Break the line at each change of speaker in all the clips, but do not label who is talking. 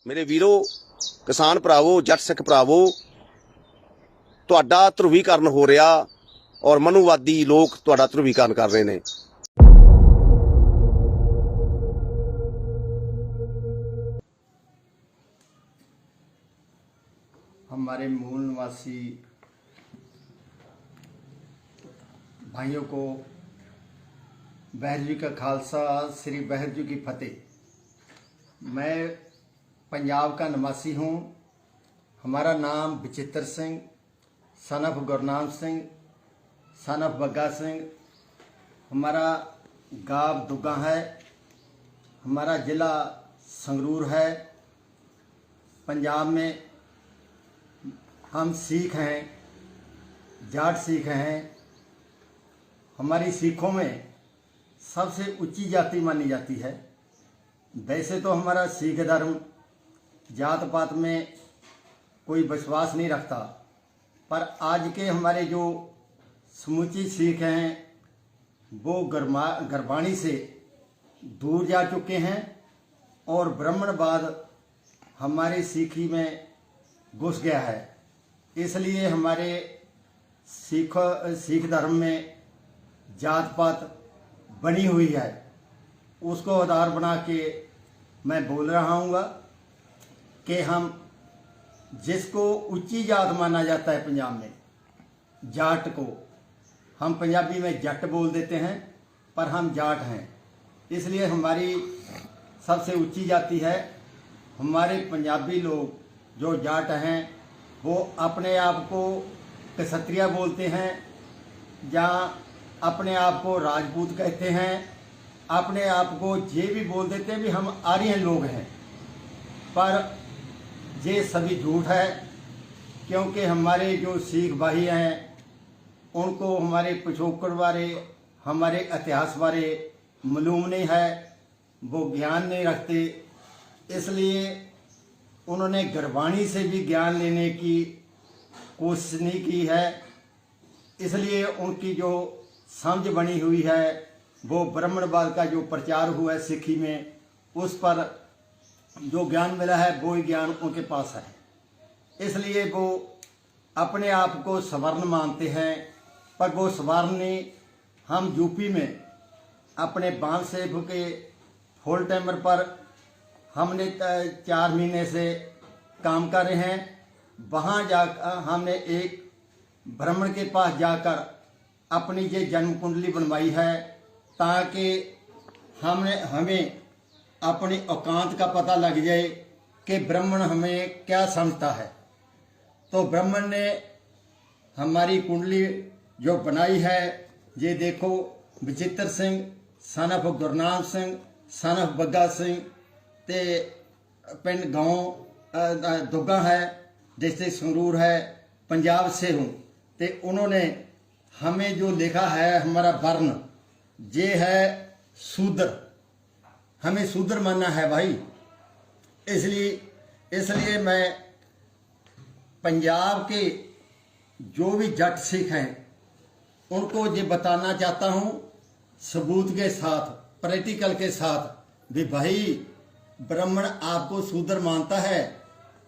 मेरे वीरो किसान भरावो जट सिख भरावो तुहाडा ध्रुवीकरण हो रहा और मनुवादी लोग तुहाडा ध्रुवीकरण कर रहे हैं।
हमारे मूल निवासी भाइयों को वाहिगुरू जी का खालसा श्री वाहिगुरू जी की फतेह। मैं पंजाब का निवासी हूँ। हमारा नाम Bachittar Singh son of Gurnam Singh son of Bagga Singh. हमारा गांव दुग्गा है। हमारा ज़िला संगरूर है। पंजाब में हम सिख हैं, जाट सिख हैं। हमारी सिखों में सबसे ऊंची जाति मानी जाती है। वैसे तो हमारा सिख धर्म जात पात में कोई विश्वास नहीं रखता, पर आज के हमारे जो समूची सिख हैं वो गर्भाणी से दूर जा चुके हैं और ब्राह्मणवाद हमारे सिखी में घुस गया है। इसलिए हमारे सिख धर्म में जात पात बनी हुई है, उसको आधार बना के मैं बोल रहा हूँ कि हम जिसको ऊंची जात माना जाता है पंजाब में, जाट को हम पंजाबी में जट बोल देते हैं, पर हम जाट हैं। इसलिए हमारी सबसे ऊंची जाति है। हमारे पंजाबी लोग जो जाट हैं वो अपने आप को क्षत्रिय बोलते हैं या अपने आप को राजपूत कहते हैं, अपने आप को ये भी बोल देते हैं भी हम आर्यन लोग हैं। पर ये सभी झूठ है, क्योंकि हमारे जो सिख भाई हैं उनको हमारे पिछोकड़ बारे, हमारे इतिहास बारे मालूम नहीं है, वो ज्ञान नहीं रखते। इसलिए उन्होंने गुरबाणी से भी ज्ञान लेने की कोशिश नहीं की है। इसलिए उनकी जो समझ बनी हुई है वो ब्राह्मणवाद का जो प्रचार हुआ है सिखी में, उस पर जो ज्ञान मिला है वो ही ज्ञान उनके पास है। इसलिए वो अपने आप को सवर्ण मानते हैं, पर वो सवर्ण नहीं। हम यूपी में अपने बांध सेब के फुल टाइमर पर हमने 4 महीने से काम कर रहे हैं। वहाँ जाकर हमने एक ब्राह्मण के पास जाकर अपनी ये जन्म कुंडली बनवाई है, ताकि हमें अपनी औकात का पता लग जाए कि ब्राह्मण हमें क्या समझता है। तो ब्राह्मण ने हमारी कुंडली जो बनाई है, ये देखो, Bachittar Singh son of Gurnam Singh son of Bagga Singh ते पिंड गांव दुग्गा है, डिस्ट्रिक्ट संगरूर है, पंजाब से हूँ। तो उन्होंने हमें जो लिखा है, हमारा वर्ण ये है शूद्र, हमें शूद्र मानना है भाई। इसलिए मैं पंजाब के जो भी जट सिख हैं उनको ये बताना चाहता हूँ सबूत के साथ, प्रैक्टिकल के साथ, भी भाई ब्राह्मण आपको शूद्र मानता है,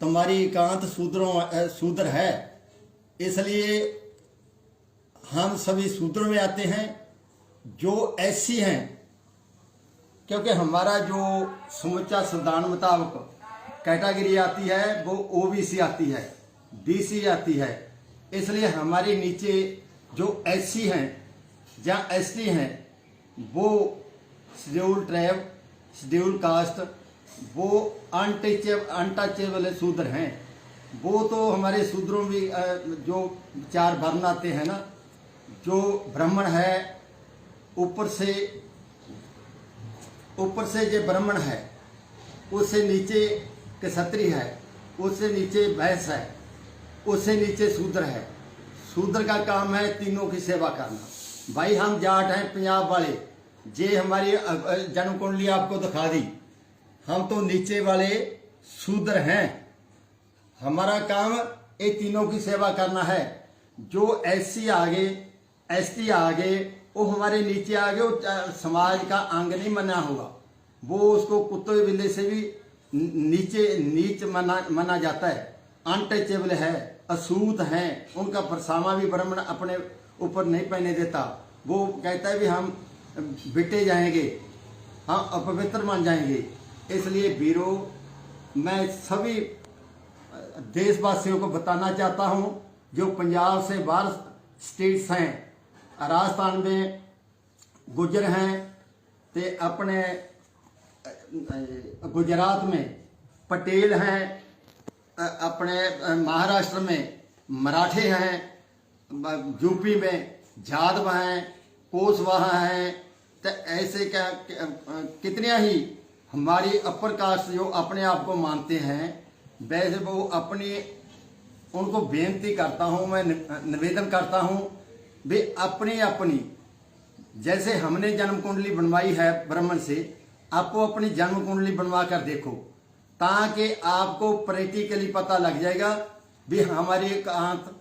तुम्हारी एकांत शूद्र है। इसलिए हम सभी शूद्रों में आते हैं जो ऐसी हैं, क्योंकि हमारा जो समूचा संविधान मुताबिक कैटेगरी आती है वो ओबीसी आती है, बीसी आती है। इसलिए हमारे नीचे जो एससी हैं या एसटी हैं वो शेड्यूल ट्राइब, शेड्यूल कास्ट, वो अनटचेबल शूद्र हैं। वो तो हमारे शूद्रों में जो 4 वर्ण आते हैं ना, जो ब्राह्मण है ऊपर से जो ब्राह्मण है, उससे नीचे क्षत्रिय है, उससे नीचे वैश्य है, उससे नीचे शूद्र है। शूद्र का काम है तीनों की सेवा करना। भाई हम जाट हैं पंजाब वाले, जे हमारी जन्म कुंडली आपको दिखा दी, हम तो नीचे वाले शूद्र हैं। हमारा काम ये तीनों की सेवा करना है। जो एससी आगे, एसटी आगे, वो हमारे नीचे आगे, वो समाज का अंग नहीं बना होगा, वो उसको कुत्ते बिल्ली से भी नीच माना जाता है, अनटचेबल है, अछूत हैं, उनका परछावां भी ब्राह्मण अपने ऊपर नहीं पहने देता। वो कहता है भी हम बिटे जाएंगे, हम अपवित्र मान जाएंगे। इसलिए वीरों, मैं सभी देशवासियों को बताना चाहता हूं, जो पंजाब से बाहर स्टेट्स हैं, राजस्थान में गुजर हैं, ते अपने गुजरात में पटेल हैं, अपने महाराष्ट्र में मराठे हैं, यूपी में जादव हैं, कुशवाहा हैं, तो ऐसे क्या कितने ही हमारी अपर कास्ट जो अपने आप को मानते हैं, वैसे वो अपनी उनको बेनती करता हूं, मैं निवेदन करता हूं वे अपनी जैसे हमने जन्म कुंडली बनवाई है ब्राह्मण से, आपको अपनी जन्म कुंडली बनवा कर देखो, ताकि आपको प्रैक्टिकली पता लग जाएगा भी हमारी एकांत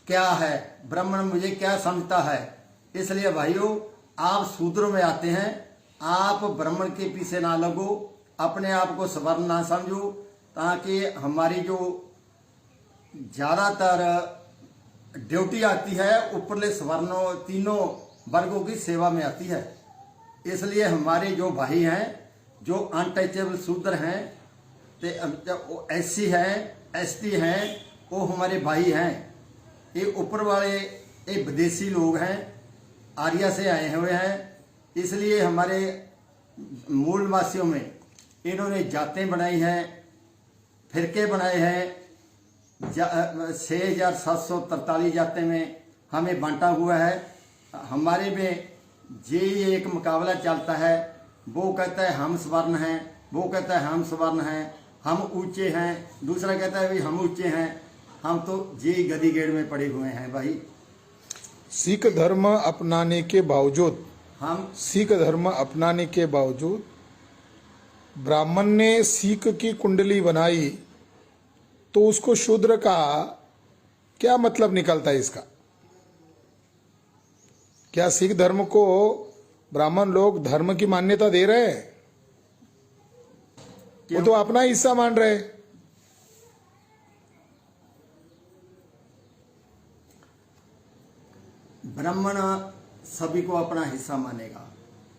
क्या है, ब्राह्मण मुझे क्या समझता है। इसलिए भाइयों, आप शूद्र में आते हैं, आप ब्राह्मण के पीछे ना लगो, अपने आप को सवर्ण ना समझो, ताकि हमारी जो ज्यादातर ड्यूटी आती है ऊपरले सवर्णों तीनों वर्गों की सेवा में आती है। इसलिए हमारे जो भाई हैं, जो अनटचेबल शूद्र हैं, एससी हैं, एसटी हैं, वो हमारे भाई हैं। ये ऊपर वाले ये विदेशी लोग हैं, आर्या से आए हुए हैं। इसलिए हमारे मूल वासियों में इन्होंने जातें बनाई हैं, फिरके बनाए हैं। 6743 जातें में हमें बांटा हुआ है। हमारे में ये एक मुकाबला चलता है, वो कहता है हम स्वर्ण हैं, वो कहता है हम स्वर्ण हैं, हम ऊंचे हैं, दूसरा कहता है भाई हम ऊंचे हैं। हम तो जी गदी गेड़ में पड़े हुए हैं भाई।
सिख धर्म अपनाने के बावजूद ब्राह्मण ने सिख की कुंडली बनाई, तो उसको शूद्र का क्या मतलब निकलता है इसका? क्या सिख धर्म को ब्राह्मण लोग धर्म की मान्यता दे रहे हैं? वो तो अपना हिस्सा मान रहे हैं।
ब्राह्मण सभी को अपना हिस्सा मानेगा।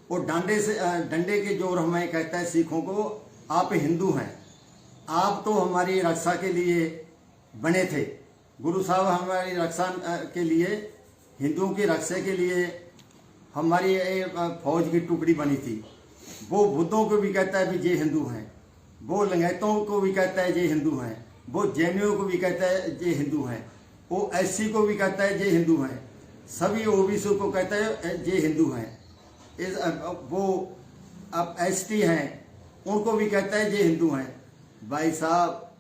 वो डंडे के जोर हमें कहता है सिखों को, आप हिंदू हैं, आप तो हमारी रक्षा के लिए बने थे, गुरु साहब हमारी रक्षा के लिए, हिंदुओं की रक्षा के लिए हमारी फौज की टुकड़ी बनी थी। वो बुद्धों को भी कहता है भी ये हिंदू हैं, वो लिंगायतों को भी कहता है ये हिंदू हैं, वो जैनियों को भी कहता है ये हिंदू हैं, वो एससी को भी कहता है ये हिंदू हैं, सभी ओबीसी को कहता है ये हिंदू हैं। वो अब एसटी हैं, उनको भी कहता है ये हिंदू हैं। भाई साहब,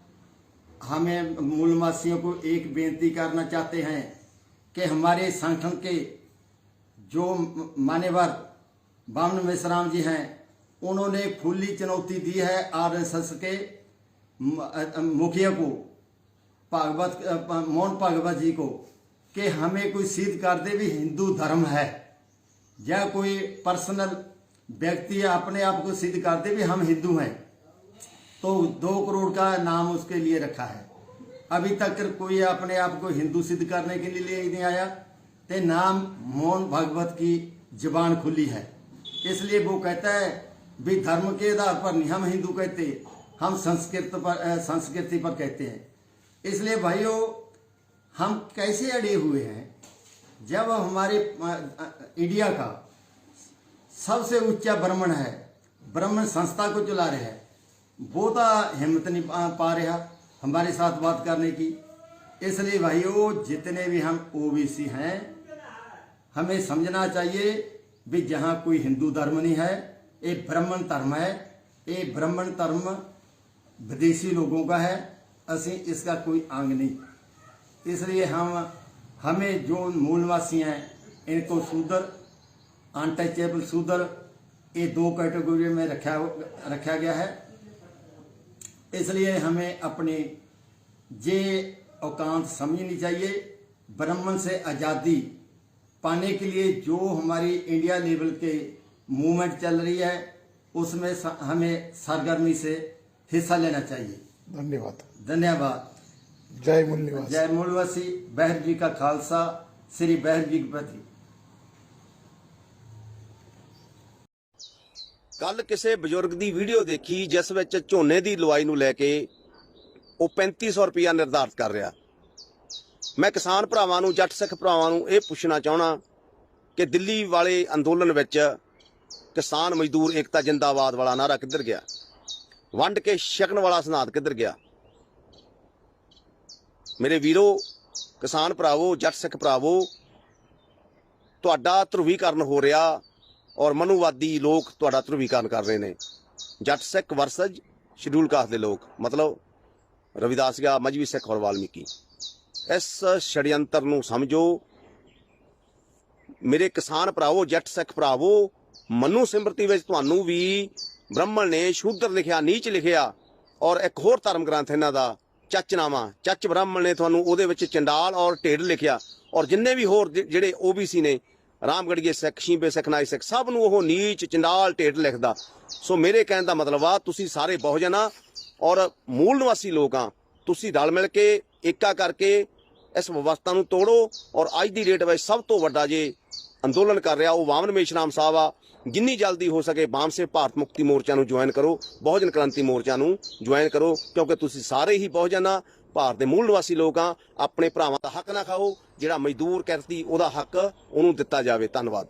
हमें मूलवासियों को एक बेनती करना चाहते हैं कि हमारे संगठन के जो मान्यवर बामन मेश्राम जी हैं, उन्होंने खुली चुनौती दी है आरएसएस के मुखिया को, मोहन भागवत जी को, कि हमें कोई सिद्ध कर दे भी हिंदू धर्म है, या कोई पर्सनल व्यक्ति अपने आप को सिद्ध कर दे भी हम हिंदू हैं। तो 2 करोड़ का नाम उसके लिए रखा है। अभी तक कोई अपने आप को हिंदू सिद्ध करने के लिए नहीं आया, ते नाम मोहन भागवत की जुबान खुली है। इसलिए वो कहता है भी धर्म के आधार पर नहीं हम हिंदू कहते, हम संस्कृति पर कहते हैं। इसलिए भाइयों, हम कैसे अड़े हुए हैं, जब हमारे इंडिया का सबसे ऊंचा ब्राह्मण है, ब्राह्मण संस्था को चला रहे हैं, वो तो हिम्मत नहीं पा रहा हमारे साथ बात करने की। इसलिए भाइयों, जितने भी हम ओबीसी हैं, हमें समझना चाहिए भी जहां कोई हिंदू धर्म नहीं है, ये ब्राह्मण धर्म है। ये ब्राह्मण धर्म विदेशी लोगों का है, असी इसका कोई अंग नहीं। इसलिए हमें जो मूलवासी हैं, इनको शूद्र, अनटचेबल शूद्र, ये 2 कैटेगरी में रखा गया है। इसलिए हमें अपनी ये औकात समझनी चाहिए। ब्राह्मण से आज़ादी पाने के लिए जो हमारी इंडिया लेवल के मूवमेंट चल रही है, उसमें हमें सरगर्मी से हिस्सा लेना चाहिए।
धन्यवाद।
धन्यवाद।
जय मूल निवासी।
जय मूलवासी। बहर जी का खालसा, श्री बहर जी की प्रति।
ਕੱਲ ਕਿਸੇ ਬਜ਼ੁਰਗ ਦੀ ਵੀਡੀਓ ਦੇਖੀ ਜਿਸ ਵਿੱਚ ਝੋਨੇ ਦੀ ਲਵਾਈ ਨੂੰ ਲੈ ਕੇ ਉਹ 3500 ਰੁਪਇਆ ਨਿਰਧਾਰਿਤ ਕਰ ਰਿਹਾ। ਮੈਂ ਕਿਸਾਨ ਭਰਾਵਾਂ ਨੂੰ, ਜੱਟ ਸਿੱਖ ਭਰਾਵਾਂ ਨੂੰ ਇਹ ਪੁੱਛਣਾ ਚਾਹਣਾ ਕਿ ਦਿੱਲੀ ਵਾਲੇ ਅੰਦੋਲਨ ਵਿੱਚ ਕਿਸਾਨ ਮਜ਼ਦੂਰ ਏਕਤਾ ਜਿੰਦਾਬਾਦ ਵਾਲਾ ਨਾਰਾ ਕਿੱਧਰ ਗਿਆ? ਵੰਡ ਕੇ ਛਕਣ ਵਾਲਾ ਸਿਧਾਂਤ ਕਿੱਧਰ ਗਿਆ? ਮੇਰੇ ਵੀਰੋ, ਕਿਸਾਨ ਭਰਾਵੋ, ਜੱਟ ਸਿੱਖ ਭਰਾਵੋ, ਤੁਹਾਡਾ ਧਰੁਵੀਕਰਨ ਹੋ ਰਿਹਾ ਔਰ ਮਨੂਵਾਦੀ ਲੋਕ ਤੁਹਾਡਾ ਧਰੁਵੀਕਰਨ ਕਰ ਰਹੇ ਨੇ। ਜੱਟ ਸਿੱਖ ਵਰਸਜ ਸ਼ਡਿਊਲ ਕਾਸਟ ਦੇ ਲੋਕ, ਮਤਲਬ ਰਵਿਦਾਸੀਆ, ਮਜਬੀ ਸਿੱਖ ਔਰ ਵਾਲਮੀਕੀ। ਇਸ ਛੜਯੰਤਰ ਨੂੰ ਸਮਝੋ ਮੇਰੇ ਕਿਸਾਨ ਭਰਾਵੋ, ਜੱਟ ਸਿੱਖ ਭਰਾਵੋ। ਮਨੂ ਸਿਮਰਤੀ ਵਿੱਚ ਤੁਹਾਨੂੰ ਵੀ ਬ੍ਰਾਹਮਣ ਨੇ ਸ਼ੂਦਰ ਲਿਖਿਆ, ਨੀਚ ਲਿਖਿਆ, ਔਰ ਇੱਕ ਹੋਰ ਧਰਮ ਗ੍ਰੰਥ ਇਹਨਾਂ ਦਾ ਚੱਚਨਾਮਾ, ਚੱਚ ਬ੍ਰਾਹਮਣ ਨੇ ਤੁਹਾਨੂੰ ਉਹਦੇ ਵਿੱਚ ਚੰਡਾਲ ਔਰ ਢੇਡ ਲਿਖਿਆ, ਔਰ ਜਿੰਨੇ ਵੀ ਹੋਰ ਜਿਹੜੇ OBC ਨੇ, ਰਾਮਗੜੀਏ ਸਿੱਖ, ਸ਼ੀਂਬੇ ਸਿੱਖ, ਨਾਈ ਸਿੱਖ, ਸਭ ਨੂੰ ਉਹ ਨੀਚ, ਚੰਡਾਲ, ਢੇਡ ਲਿਖਦਾ। ਸੋ ਮੇਰੇ ਕਹਿਣ ਦਾ ਮਤਲਬ ਆ, ਤੁਸੀਂ ਸਾਰੇ ਬਹੁਜਨ ਆ ਔਰ ਮੂਲ ਨਿਵਾਸੀ ਲੋਕ ਆ, ਤੁਸੀਂ ਰਲ ਮਿਲ ਕੇ ਏਕਾ ਕਰਕੇ ਇਸ ਵਿਵਸਥਾ ਨੂੰ ਤੋੜੋ। ਔਰ ਅੱਜ ਦੀ ਡੇਟ ਵਿੱਚ ਸਭ ਤੋਂ ਵੱਡਾ ਜੇ ਅੰਦੋਲਨ ਕਰ ਰਿਹਾ ਉਹ ਵਾਮਨ ਮੇਸ਼ਰਾਮ ਸਾਹਿਬ ਆ। ਜਿੰਨੀ ਜਲਦੀ ਹੋ ਸਕੇ ਵਾਮ ਸੇ ਭਾਰਤ ਮੁਕਤੀ ਮੋਰਚਾ ਨੂੰ ਜੁਆਇਨ ਕਰੋ, ਬਹੁਜਨ ਕ੍ਰਾਂਤੀ ਮੋਰਚਾ ਨੂੰ ਜੁਆਇਨ ਕਰੋ, ਕਿਉਂਕਿ ਤੁਸੀਂ ਸਾਰੇ ਹੀ ਬਹੁਜਨ ਆ, ਭਾਰਤ ਦੇ ਮੂਲ ਨਿਵਾਸੀ ਲੋਕ ਆ। ਆਪਣੇ ਭਰਾਵਾਂ ਦਾ ਹੱਕ ਨਾ ਖਾਓ, ਜਿਹੜਾ ਮਜ਼ਦੂਰ ਕਿਰਤੀ ਉਹਦਾ ਹੱਕ ਉਹਨੂੰ ਦਿੱਤਾ ਜਾਵੇ। ਧੰਨਵਾਦ।